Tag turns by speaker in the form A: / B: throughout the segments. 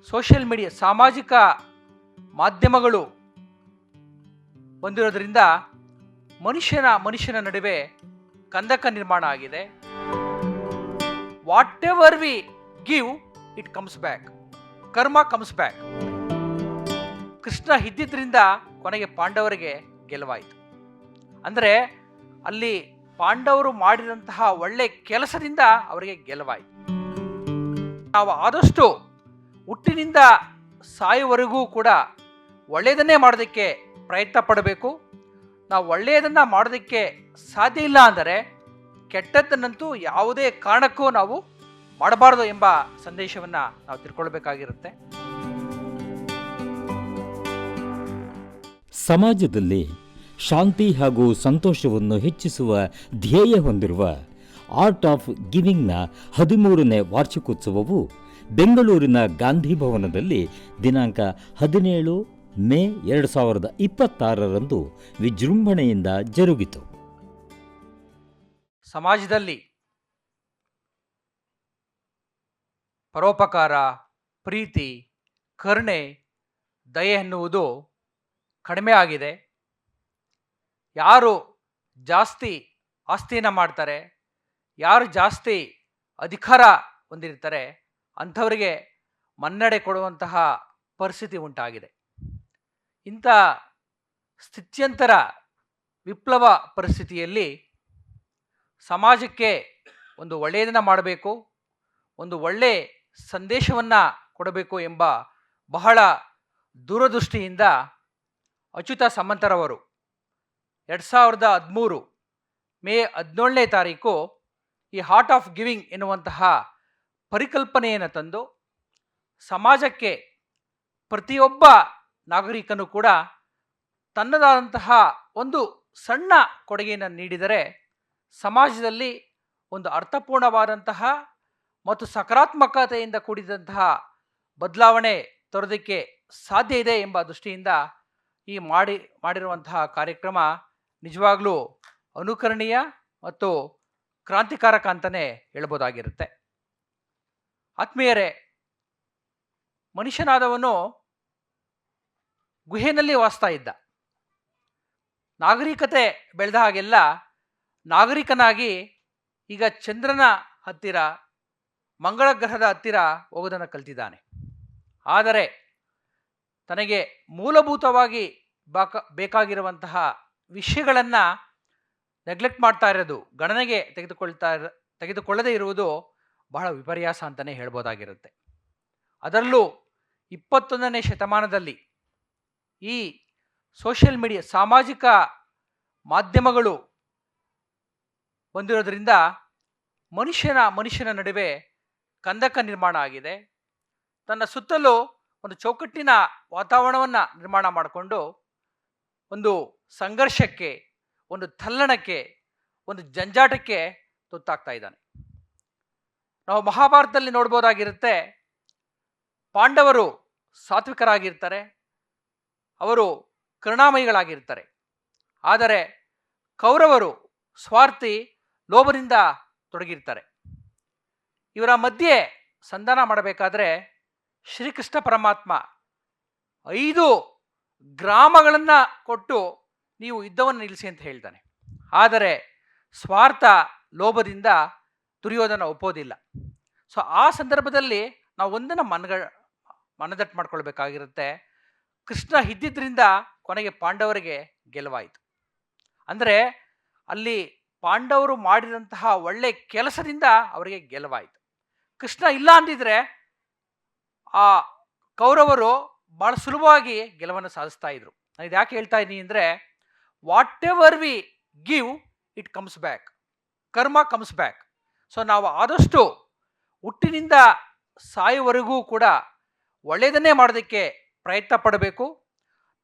A: Social media ಸಾಮಾಜಿಕ ಮಾಧ್ಯಮಗಳು ಬಂದಿರೋದ್ರಿಂದ ಮನುಷ್ಯನ ನಡುವೆ ಕಂದಕ ನಿರ್ಮಾಣ ಆಗಿದೆ. What ever we give it comes back, ಕರ್ಮ ಕಮ್ಸ್ ಬ್ಯಾಕ್. ಕೃಷ್ಣ ಇದ್ದಿದ್ರಿಂದ ಕೊನೆಗೆ ಪಾಂಡವರಿಗೆ ಗೆಲುವಾಯಿತು. ಅಂದರೆ ಅಲ್ಲಿ ಪಾಂಡವರು ಮಾಡಿದಂತಹ ಒಳ್ಳೆ ಕೆಲಸದಿಂದ ಅವರಿಗೆ ಗೆಲುವಾಯಿತು. ನಾವು ಆದಷ್ಟು ಹುಟ್ಟಿನಿಂದ ಸಾಯುವವರೆಗೂ ಕೂಡ ಒಳ್ಳೆಯದನ್ನೇ ಮಾಡೋದಕ್ಕೆ ಪ್ರಯತ್ನ ಪಡಬೇಕು. ನಾವು ಒಳ್ಳೆಯದನ್ನು ಮಾಡೋದಕ್ಕೆ ಸಾಧ್ಯ ಇಲ್ಲ ಅಂದರೆ ಕೆಟ್ಟದ್ದನ್ನಂತೂ ಯಾವುದೇ ಕಾರಣಕ್ಕೂ ನಾವು ಮಾಡಬಾರದು ಎಂಬ ಸಂದೇಶವನ್ನು ನಾವು ತಿಳ್ಕೊಳ್ಬೇಕಾಗಿರುತ್ತೆ.
B: ಸಮಾಜದಲ್ಲಿ ಶಾಂತಿ ಹಾಗೂ ಸಂತೋಷವನ್ನು ಹೆಚ್ಚಿಸುವ ಧ್ಯೇಯ ಹೊಂದಿರುವ ಆರ್ಟ್ ಆಫ್ ಗಿವಿಂಗ್ನ 13ನೇ ವಾರ್ಷಿಕೋತ್ಸವವು ಬೆಂಗಳೂರಿನ ಗಾಂಧಿ ಭವನದಲ್ಲಿ ದಿನಾಂಕ 17 ಮೇ 2026ರಂದು ವಿಜೃಂಭಣೆಯಿಂದ ಜರುಗಿತು.
A: ಸಮಾಜದಲ್ಲಿ ಪರೋಪಕಾರ, ಪ್ರೀತಿ, ಕರುಣೆ, ದಯೆ ಎನ್ನುವುದು ಕಡಿಮೆ ಆಗಿದೆ. ಯಾರು ಜಾಸ್ತಿ ಆಸ್ತಿಯನ್ನು ಮಾಡ್ತಾರೆ, ಯಾರು ಜಾಸ್ತಿ ಅಧಿಕಾರ ಹೊಂದಿರ್ತಾರೆ ಅಂಥವರಿಗೆ ಮನ್ನಣೆ ಕೊಡುವಂತಹ ಪರಿಸ್ಥಿತಿ ಉಂಟಾಗಿದೆ. ಇಂಥ ಸ್ಥಿತ್ಯಂತರ ವಿಪ್ಲವ ಪರಿಸ್ಥಿತಿಯಲ್ಲಿ ಸಮಾಜಕ್ಕೆ ಒಂದು ಒಳ್ಳೆಯದನ್ನು ಮಾಡಬೇಕು, ಒಂದು ಒಳ್ಳೆಯ ಸಂದೇಶವನ್ನು ಕೊಡಬೇಕು ಎಂಬ ಬಹಳ ದೂರದೃಷ್ಟಿಯಿಂದ ಅಚ್ಯುತ ಸಮಂತರವರು 2013 ಮೇ 17ನೇ ತಾರೀಕು ಈ ಹಾರ್ಟ್ ಆಫ್ ಗಿವಿಂಗ್ ಎನ್ನುವಂತಹ ಪರಿಕಲ್ಪನೆಯನ್ನು ತಂದು ಸಮಾಜಕ್ಕೆ ಪ್ರತಿಯೊಬ್ಬ ನಾಗರಿಕನು ಕೂಡ ತನ್ನದಾದಂತಹ ಒಂದು ಸಣ್ಣ ಕೊಡುಗೆಯನ್ನು ನೀಡಿದರೆ ಸಮಾಜದಲ್ಲಿ ಒಂದು ಅರ್ಥಪೂರ್ಣವಾದಂತಹ ಮತ್ತು ಸಕಾರಾತ್ಮಕತೆಯಿಂದ ಕೂಡಿದಂತಹ ಬದಲಾವಣೆ ತರೋದಕ್ಕೆ ಸಾಧ್ಯ ಇದೆ ಎಂಬ ದೃಷ್ಟಿಯಿಂದ ಈ ಮಾಡಿರುವಂತಹ ಕಾರ್ಯಕ್ರಮ ನಿಜವಾಗ್ಲೂ ಅನುಕರಣೀಯ ಮತ್ತು ಕ್ರಾಂತಿಕಾರಕ ಅಂತಲೇ ಹೇಳ್ಬೋದಾಗಿರುತ್ತೆ. ಆತ್ಮೀಯರೇ, ಮನುಷ್ಯನಾದವನು ಗುಹೆಯಲ್ಲಿ ವಾಸ್ತಾ ಇದ್ದ. ನಾಗರಿಕತೆ ಬೆಳೆದ ಹಾಗೆಲ್ಲ ನಾಗರಿಕನಾಗಿ ಈಗ ಚಂದ್ರನ ಹತ್ತಿರ, ಮಂಗಳ ಗ್ರಹದ ಹತ್ತಿರ ಹೋಗೋದನ್ನು ಕಲ್ತಿದ್ದಾನೆ. ಆದರೆ ತನಗೆ ಮೂಲಭೂತವಾಗಿ ಬೇಕಾಗಿರುವಂತಹ ವಿಷಯಗಳನ್ನು ನೆಗ್ಲೆಕ್ಟ್ ಮಾಡ್ತಾ ಇರೋದು, ಗಣನೆಗೆ ತೆಗೆದುಕೊಳ್ಳದೇ ಇರುವುದು ಬಹಳ ವಿಪರ್ಯಾಸ ಅಂತಲೇ ಹೇಳ್ಬೋದಾಗಿರುತ್ತೆ. ಅದರಲ್ಲೂ 21ನೇ ಶತಮಾನದಲ್ಲಿ ಈ ಸೋಷಿಯಲ್ ಮೀಡಿಯಾ ಸಾಮಾಜಿಕ ಮಾಧ್ಯಮಗಳು ಬಂದಿರೋದ್ರಿಂದ ಮನುಷ್ಯನ ನಡುವೆ ಕಂದಕ ನಿರ್ಮಾಣ ಆಗಿದೆ. ತನ್ನ ಸುತ್ತಲೂ ಒಂದು ಚೌಕಟ್ಟಿನ ವಾತಾವರಣವನ್ನು ನಿರ್ಮಾಣ ಮಾಡಿಕೊಂಡು ಒಂದು ಸಂಘರ್ಷಕ್ಕೆ, ಒಂದು ತಲ್ಲಣಕ್ಕೆ, ಒಂದು ಜಂಜಾಟಕ್ಕೆ ತುತ್ತಾಗ್ತಾ ಇದ್ದಾನೆ. ನಾವು ಮಹಾಭಾರತದಲ್ಲಿ ನೋಡ್ಬೋದಾಗಿರುತ್ತೆ, ಪಾಂಡವರು ಸಾತ್ವಿಕರಾಗಿರ್ತಾರೆ, ಅವರು ಕರುಣಾಮಯಿಗಳಾಗಿರ್ತಾರೆ. ಆದರೆ ಕೌರವರು ಸ್ವಾರ್ಥಿ, ಲೋಭದಿಂದ ತೊಡಗಿರ್ತಾರೆ. ಇವರ ಮಧ್ಯೆ ಸಂಧಾನ ಮಾಡಬೇಕಾದ್ರೆ ಶ್ರೀಕೃಷ್ಣ ಪರಮಾತ್ಮ 5 ಗ್ರಾಮಗಳನ್ನು ಕೊಟ್ಟು ನೀವು ಯುದ್ಧವನ್ನು ನಿಲ್ಲಿಸಿ ಅಂತ ಹೇಳ್ತಾನೆ. ಆದರೆ ಸ್ವಾರ್ಥ, ಲೋಭದಿಂದ ದುರ್ಯೋಧನ ಒಪ್ಪೋದಿಲ್ಲ. ಸೊ ಆ ಸಂದರ್ಭದಲ್ಲಿ ನಾವು ಒಂದನ್ನು ಮನದಟ್ಟು ಮಾಡ್ಕೊಳ್ಬೇಕಾಗಿರುತ್ತೆ. ಕೃಷ್ಣ ಇದ್ದಿದ್ರಿಂದ ಕೊನೆಗೆ ಪಾಂಡವರಿಗೆ ಗೆಲುವಾಯಿತು. ಅಂದರೆ ಅಲ್ಲಿ ಪಾಂಡವರು ಮಾಡಿದಂತಹ ಒಳ್ಳೆ ಕೆಲಸದಿಂದ ಅವರಿಗೆ ಗೆಲುವಾಯಿತು. ಕೃಷ್ಣ ಇಲ್ಲ ಅಂದಿದ್ರೆ ಆ ಕೌರವರು ಭಾಳ ಸುಲಭವಾಗಿ ಗೆಲುವನ್ನು ಸಾಧಿಸ್ತಾ ಇದ್ರು. ನಾನು ಇದು ಯಾಕೆ ಹೇಳ್ತಾ ಇದ್ದೀನಿ ಅಂದರೆ, what ever we give it comes back, ಕರ್ಮ ಕಮ್ಸ್ ಬ್ಯಾಕ್. ಸೊ ನಾವು ಆದಷ್ಟು ಹುಟ್ಟಿನಿಂದ ಸಾಯುವವರೆಗೂ ಕೂಡ ಒಳ್ಳೆಯದನ್ನೇ ಮಾಡೋದಕ್ಕೆ ಪ್ರಯತ್ನ ಪಡಬೇಕು.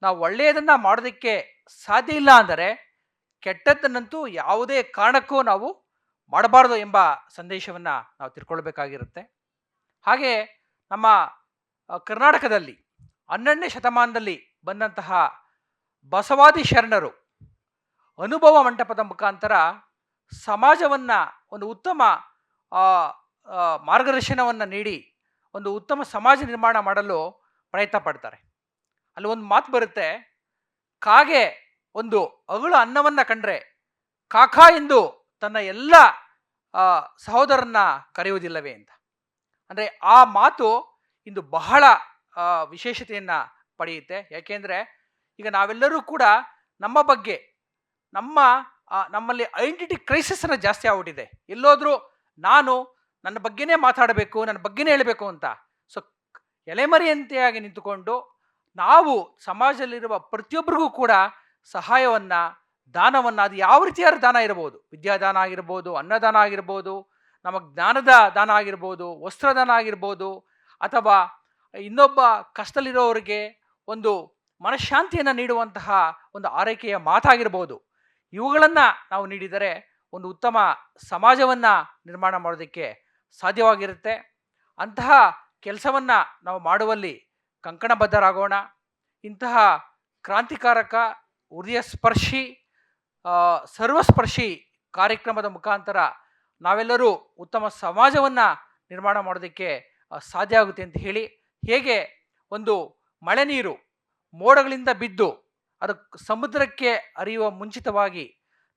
A: ನಾವು ಒಳ್ಳೆಯದನ್ನು ಮಾಡೋದಕ್ಕೆ ಸಾಧ್ಯ ಇಲ್ಲ ಅಂದರೆ ಕೆಟ್ಟದ್ದನ್ನಂತೂ ಯಾವುದೇ ಕಾರಣಕ್ಕೂ ನಾವು ಮಾಡಬಾರದು ಎಂಬ ಸಂದೇಶವನ್ನು ನಾವು ತಿಳ್ಕೊಳ್ಬೇಕಾಗಿರುತ್ತೆ. ಹಾಗೆ ನಮ್ಮ ಕರ್ನಾಟಕದಲ್ಲಿ 12ನೇ ಶತಮಾನದಲ್ಲಿ ಬಂದಂತಹ ಬಸವಾದಿ ಶರಣರು ಅನುಭವ ಮಂಟಪದ ಮುಖಾಂತರ ಸಮಾಜವನ್ನು ಒಂದು ಉತ್ತಮ ಮಾರ್ಗದರ್ಶನವನ್ನು ನೀಡಿ ಒಂದು ಉತ್ತಮ ಸಮಾಜ ನಿರ್ಮಾಣ ಮಾಡಲು ಪ್ರಯತ್ನ ಪಡ್ತಾರೆ. ಅಲ್ಲಿ ಒಂದು ಮಾತು ಬರುತ್ತೆ, ಕಾಗೆ ಒಂದು ಅಗಳು ಅನ್ನವನ್ನ ಕಂಡ್ರೆ ಕಾಕಾ ಎಂದು ತನ್ನ ಎಲ್ಲ ಸಹೋದರನ್ನ ಕರೆಯುವುದಿಲ್ಲವೇ ಅಂತ. ಅಂದರೆ ಆ ಮಾತು ಇಂದು ಬಹಳ ವಿಶೇಷತೆಯನ್ನ ಪಡೆಯುತ್ತೆ. ಯಾಕೆಂದ್ರೆ ಈಗ ನಾವೆಲ್ಲರೂ ಕೂಡ ನಮ್ಮ ಬಗ್ಗೆ ನಮ್ಮಲ್ಲಿ ಐಡೆಂಟಿಟಿ ಕ್ರೈಸಿಸ್ ಅನ್ನ ಜಾಸ್ತಿ ಆಗ್ಬಿಟ್ಟಿದೆ. ಎಲ್ಲೋದ್ರೂ ನಾನು ನನ್ನ ಬಗ್ಗೆನೇ ಮಾತಾಡಬೇಕು, ನನ್ನ ಬಗ್ಗೆನೇ ಹೇಳಬೇಕು ಅಂತ. ಸೊ ಎಲೆಮರೆಯಂತೆಯಾಗಿ ನಿಂತುಕೊಂಡು ನಾವು ಸಮಾಜದಲ್ಲಿರುವ ಪ್ರತಿಯೊಬ್ಬರಿಗೂ ಕೂಡ ಸಹಾಯವನ್ನ, ದಾನವನ್ನ, ಅದು ಯಾವ ರೀತಿಯಾದ ದಾನ ಇರಬಹುದು, ವಿದ್ಯಾದಾನ ಆಗಿರ್ಬೋದು, ಅನ್ನದಾನ ಆಗಿರ್ಬೋದು, ನಮ್ಮ ಜ್ಞಾನದ ದಾನ ಆಗಿರ್ಬೋದು, ವಸ್ತ್ರದಾನ ಆಗಿರ್ಬೋದು, ಅಥವಾ ಇನ್ನೊಬ್ಬ ಕಷ್ಟದಲ್ಲಿರೋರಿಗೆ ಒಂದು ಮನಃಶಾಂತಿಯನ್ನು ನೀಡುವಂತಹ ಒಂದು ಆರೈಕೆಯ ಮಾತಾಗಿರ್ಬೋದು, ಇವುಗಳನ್ನು ನಾವು ನೀಡಿದರೆ ಒಂದು ಉತ್ತಮ ಸಮಾಜವನ್ನು ನಿರ್ಮಾಣ ಮಾಡೋದಕ್ಕೆ ಸಾಧ್ಯವಾಗಿರುತ್ತೆ. ಅಂತಹ ಕೆಲಸವನ್ನು ನಾವು ಮಾಡುವಲ್ಲಿ ಕಂಕಣಬದ್ಧರಾಗೋಣ. ಇಂತಹ ಕ್ರಾಂತಿಕಾರಕ, ಹೃದಯ ಸ್ಪರ್ಶಿ, ಸರ್ವಸ್ಪರ್ಶಿ ಕಾರ್ಯಕ್ರಮದ ಮುಖಾಂತರ ನಾವೆಲ್ಲರೂ ಉತ್ತಮ ಸಮಾಜವನ್ನು ನಿರ್ಮಾಣ ಮಾಡೋದಕ್ಕೆ ಸಾಧ್ಯ ಆಗುತ್ತೆ ಅಂತ ಹೇಳಿ, ಹೇಗೆ ಒಂದು ಮಳೆ ನೀರು ಮೋಡಗಳಿಂದ ಬಿದ್ದು ಅದು ಸಮುದ್ರಕ್ಕೆ ಹರಿಯುವ ಮುಂಚಿತವಾಗಿ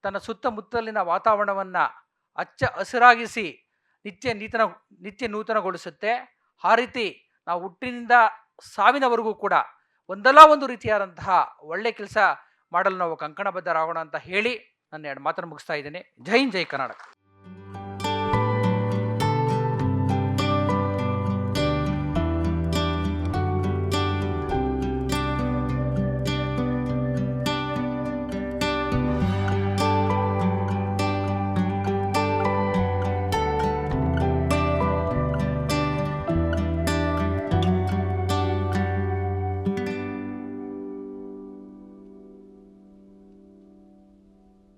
A: ತನ್ನ ಸುತ್ತಮುತ್ತಲಿನ ವಾತಾವರಣವನ್ನು ಹಚ್ಚ ಹಸಿರಾಗಿಸಿ ನಿತ್ಯ ನೂತನಗೊಳಿಸುತ್ತೆ, ಆ ರೀತಿ ನಾವು ಹುಟ್ಟಿನಿಂದ ಸಾವಿನವರೆಗೂ ಕೂಡ ಒಂದಲ್ಲ ಒಂದು ರೀತಿಯಾದಂತಹ ಒಳ್ಳೆ ಕೆಲಸ ಮಾಡಲು ನಾವು ಕಂಕಣಬದ್ಧರಾಗೋಣ ಅಂತ ಹೇಳಿ ನನ್ನ ಎರಡು ಮಾತನ್ನು ಮುಗಿಸ್ತಾ ಇದ್ದೇನೆ. ಜೈ ಹಿಂದ್, ಜೈ ಕರ್ನಾಟಕ.